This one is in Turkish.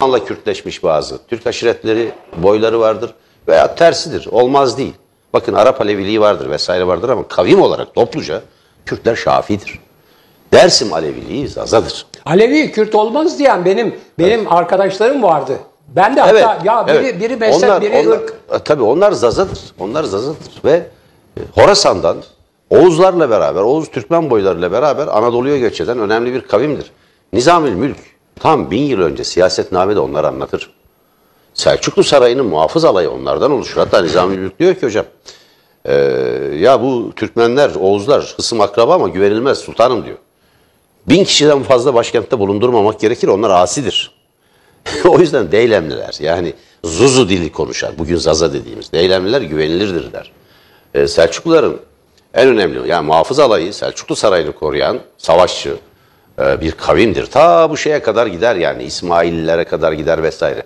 Zamanla Kürtleşmiş bazı Türk aşiretleri, boyları vardır veya tersidir. Olmaz değil. Bakın Arap Aleviliği vardır vesaire vardır ama kavim olarak topluca Kürtler Şafii'dir. Dersim Aleviliği Zazadır. Alevi Kürt olmaz diyen benim arkadaşlarım vardı. Ben de hatta biri mezhep, biri ırk. Tabii onlar Zazadır. Onlar Zazadır ve Horasan'dan Oğuzlarla beraber, Oğuz Türkmen boylarıyla beraber Anadolu'ya göç eden önemli bir kavimdir. Nizamül Mülk tam 1000 yıl önce siyasetnamede onları anlatır. Selçuklu Sarayı'nın muhafız alayı onlardan oluşur. Hatta Nizamül Mülk diyor ki hocam, ya bu Türkmenler, Oğuzlar hısım akraba ama güvenilmez sultanım diyor. 1000 kişiden fazla başkentte bulundurmamak gerekir, onlar asidir. O yüzden Deylemliler, yani Zuzu dili konuşan, bugün Zaza dediğimiz Deylemliler güvenilirdirler. Selçukluların en önemli, yani muhafız alayı Selçuklu Sarayı'nı koruyan savaşçı bir kavimdir. Ta bu şeye kadar gider, yani İsmaillilere kadar gider vesaire.